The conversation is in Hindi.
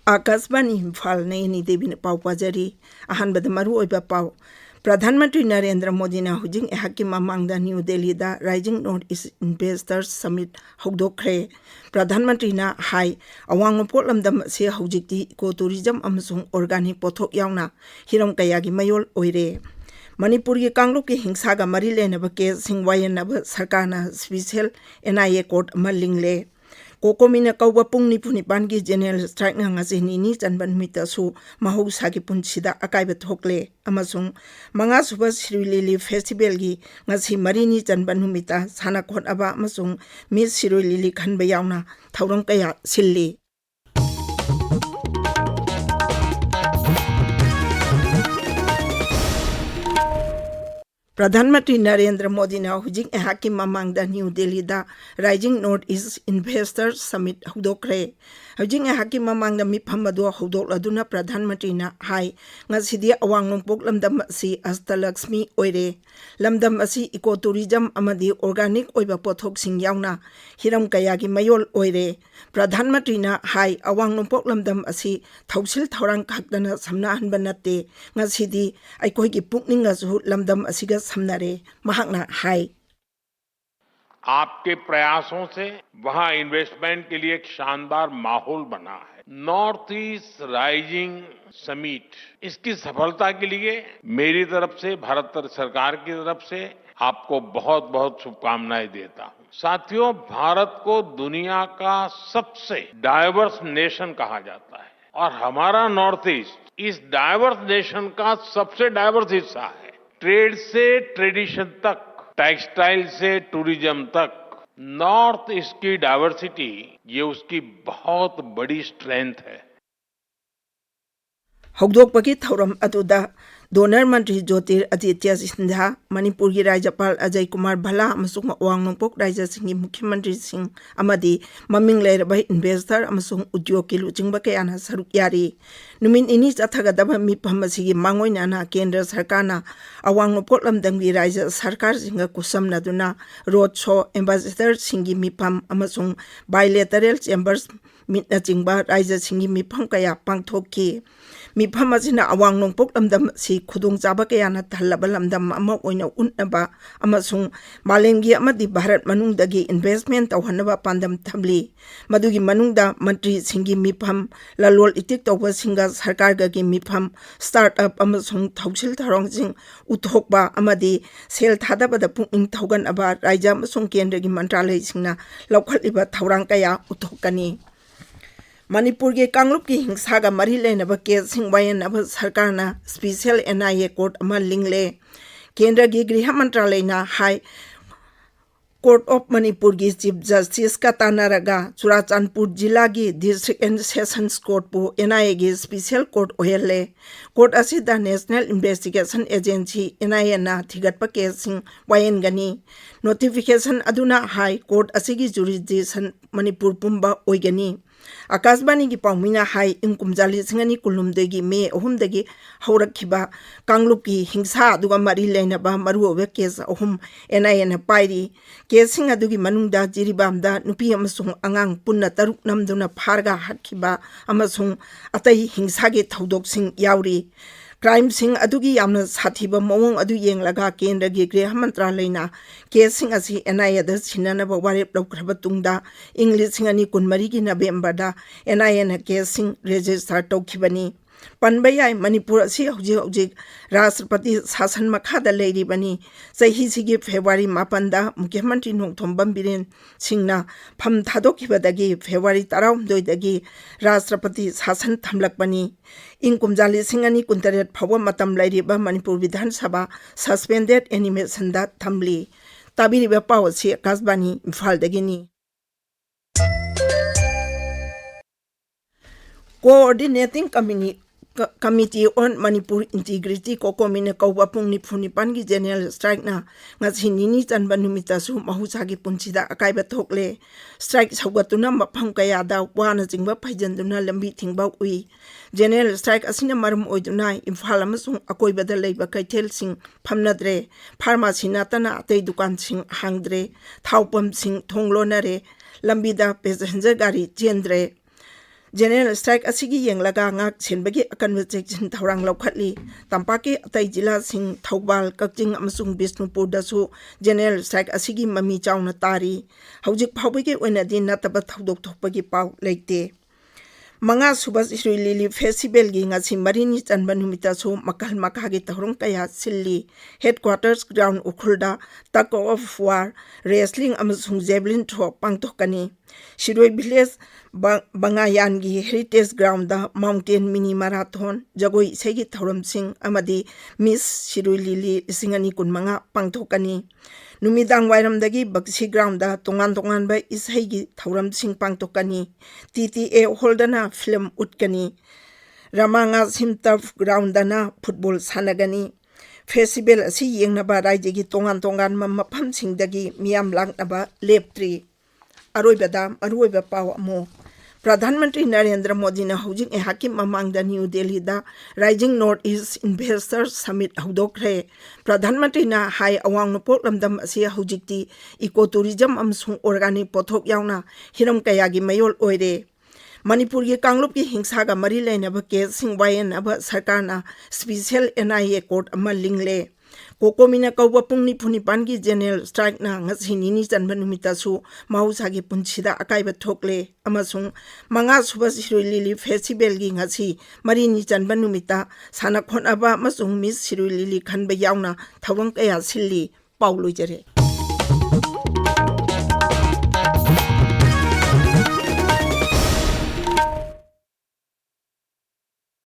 आकाशवाणी इम्फाल नयनी देवी ने पाव पाजरी अहनबद मरु ओइबा पाव प्रधानमंत्री नरेंद्र मोदी ने हुजिंग एहाकी ममांगदा न्यू दिल्ली दा Rising North East Investors Summit हौदोखरे प्रधानमंत्री ना हाई अवांग पोलमदम से हौजिक्ति इको टूरिज्म अमसुंग ऑर्गेनिक पोथोक यावना हिरम कयागी मयोल ओइरे मणिपुर की कांगलुप की हिंसा का मरी लेनब केस सिंगवायनब सरकारना स्पेशल एनआईए कोर्ट मलिंगले कोकोमीना कौबा पुंग निपुनिपान की general strike ngasi nini chanban mita su mahousa ki punsida akaiba thokle amasung manga suba sirulili festival gi ngasi marini chanban mita sana khot aba amasung miss sirulili khanba yauna thaurang kaya silli प्रधानमंत्री नरेंद्र मोदी ने हुजिंग एहाकी ममांगदा न्यू दिल्ली दा Rising North East Investors Summit हौदोखरे हुजिंग एहाकी ममांगदा मिफम अदो हौदोलदुना प्रधानमंत्री ना हाई ngasiदी अवांग नोंपोक लमदम असि अष्टलक्ष्मी ओइरे लमदम असि इको टूरिज्म अमदी ऑर्गेनिक ओइबा पोथोक सिंग यावना हिरम कयागी मयोल ओइरे प्रधानमंत्री ना हाई अवांग नोंपोक लमदम असि थौसिल थौरांग खक्तना समना हनबा नते ngasiदी अइकोइगी पुकनिंग असु लमदम असिगा समनरे महांगना हाई आपके प्रयासों से वहां इन्वेस्टमेंट के लिए एक शानदार माहौल बना है। नॉर्थ ईस्ट राइजिंग समिट इसकी सफलता के लिए मेरी तरफ से भारत सरकार की तरफ से आपको बहुत बहुत शुभकामनाएं देता हूं। साथियों, भारत को दुनिया का सबसे डाइवर्स नेशन कहा जाता है और हमारा नॉर्थ ईस्ट इस डाइवर्स नेशन का सबसे डाइवर्स हिस्सा है। ट्रेड से ट्रेडिशन तक, टेक्सटाइल से टूरिज्म तक, नॉर्थ ईस्ट की डाइवर्सिटी ये उसकी बहुत बड़ी स्ट्रेंथ है। हौदोकपगी थौरम अदुदा डोनर मंत्री ज्योतिरादित्य सिंधिया, मणिपुर की राज्यपाल अजय कुमार भल्ला अमसुंग अवांग नोंपोक राज्य सिंह मुख्यमंत्री सिंह अमदी ममिंग लेरबा इन्वेस्टर अमसुंग उद्योग की लुचिंग कयाना सरुक यारी नुमिन इनी चथगदब मिफम असिगी मांगोइनाना केंद्र सरकारना अवांग नोंपोक लमदंगी राज्य सरकार सिंह कुसमनदुना रोड शो एम्बेसडर सिंगी मिफम अमसुंग बायलेटरल चेंबर्स मिटना चिंगबा राज्य सिंगी मिफम कया पांगथोकी मिफम असिना अवांग नोंपोक लमदम सि खुदोंग चाबा कयाना थल्लबा लमदम अमा ओइना उन्नबा अमसुंग मालेमगी अमदी भारत मनुंगदगी इन्वेस्टमेंट तौहनबा पांदम थमली मदुगी मनुंगदा मंत्री सिंगी मिफम ललोल इतिक तौबा सिंगा सरकारगगी मिफम स्टार्टअप अमसुंग थौसिल थरौंगजिंग उथोकबा अमदी सेल थादबदा पुंगिंग थौगनबा राज्य अमसुंग केंद्रगी मंत्रालय सिंगना लौखलिबा थौरांग कया उथोकनी मणिपुर के कांगलुप की हिंसा का मरी लेनब केस सिंगवायनब सरकारना स्पेशल एनआईए कोर्ट अमा लिंगले केंद्र की गृह मंत्रालय ना हाई कोर्ट ऑफ मणिपुर की चीफ जस्टिस का तानारगा चुराचांदपुर जिला की डिस्ट्रिक्ट एंड सेशंस कोर्ट पु एनआईए की स्पेशल कोर्ट ओहेले कोर्ट असिदा नेशनल इन्वेस्टिगेशन एजेंसी एनआईए ना थिगटप केस सिंग वायनगनी नोटिफिकेशन अदुना हाई कोर्ट असिगी जुरिसडिक्शन मणिपुर पुंबा ओइगनी आकाशवाणी की पाउमिना हाई इंकुमजाली सिंगनी कुलुमदेगी मे अहुमदेगी हौरखिबा कांगलुप की हिंसा अदुगा मरी लेनबा मरुओबे केस अहुम एनआईए ना पाइरी केसिंग अदुगी मनुंगदा जिरिबामदा नुपी अमसुंग अंगांग पुन्ना तरुक नमदुना फारगा हटखिबा अमसुंग अतई हिंसा के थौदोकसिंग याउरी क्राइम सिंह अदुगी यामना साथीबा मवोंग अदु येंगलगा केंद्र की गृह मंत्रालयना केसिंग असि एनआईए दा सिननबा वारेप लौखरबा तुंगदा इंग्लिश सिंगनी कुनमरी की नवेंबरदा एनआईए ना केसिंग रजिस्टर तौखिबनी पनबयाई मणिपुर असी हौजिक हौजिक राष्ट्रपति शासन मखादा लेरिबनी चही सिगी फेब्रुआरी 9 मुख्यमंत्री नोंथोंबम बिरेन सिंहना फम थादोखिबदगी फेब्रुआरी 19 दगी राष्ट्रपति शासन थमलकबनी इंग कुमजाली सिंगनी कुंतरेट फव मतम लेरिबा मणिपुर विधानसभा सस्पेंडेड एनिमेशन दा थमली ताबिरिबा पावसी आकाशवाणी इम्फालदगिनी Coordinating Committee on Manipur Integrity कोकोमीना कौबा पुंग निफुनिपान की जनरल स्ट्राइक ना ngasi nini chanba numita su mahusa की पुंसीदा अकाइबा थोकले स्ट्राइक सौगतुना मफम कयादा वाना चिंगबा फैजनदुना लंबी थिंगबा उई जनरल स्ट्राइक असिना मरम ओइदुना इम्फाल अमसुंग अकोइबदा लेबा कैथेल सिंग फमनद्रे फार्मेसी नातना अतै दुकान सिंग हांगद्रे थाउपम सिंग थोंगलोनरे लंबीदा पैसेंजर गाड़ी चेंद्रे General strike asigi yenglaga ngak senbagi akanwa chekchin thaurang laukhatli tampaki atai jila sing Thoubal Kakching amasung Bishnupur dasu general strike asigi mami chauna tari haujik phawbagi oinadi nataba thodok thokpagi pau leite Manga subas isrui lili festival gi ngasi marini chanba numita su makal makha gi thaurong kaya silli headquarters ground ukhulda tug of war wrestling amasung javelin throw pangtokani Shiroi village Bangayan gi heritage ground da mountain mini marathon jagoi segi thauram sing amadi miss Shiroi lili singani kunmanga pangtokani Numidang wairam dagi Baksi ground da tongan ba isai gi thauram sing pangtokani TTA holdana film utkani Ramanga Simtaf ground dana football sanagani festival asi yengnaba raije gi tongan mafam sing dagi miyam langnaba leptri Aroibada aroiba paw mo Pradhan Mantri Narendra Modi na hujing hakim mamang da New Delhi da Rising Northeast Investors Summit hudokre Pradhan Mantri na hai awang nopok lamdam asia hujikti ecotourism amsung organic pothok yauna hiram kayagi mayol oire Manipur gi Kanglup gi hingsa ga mari lainaba case sing wayan aba sarkar na special NIA court ama lingle Kokomina kauba pungni punipan gi general strike na ngasi nini janba numita su mahausa gi punchida akaiba thokle amasung manga subas Shiroi lili festival gi ngasi marini janba numita sana khonaba amasung miss Shiroi lili khanba yauna thawang kaya silli pauloi jare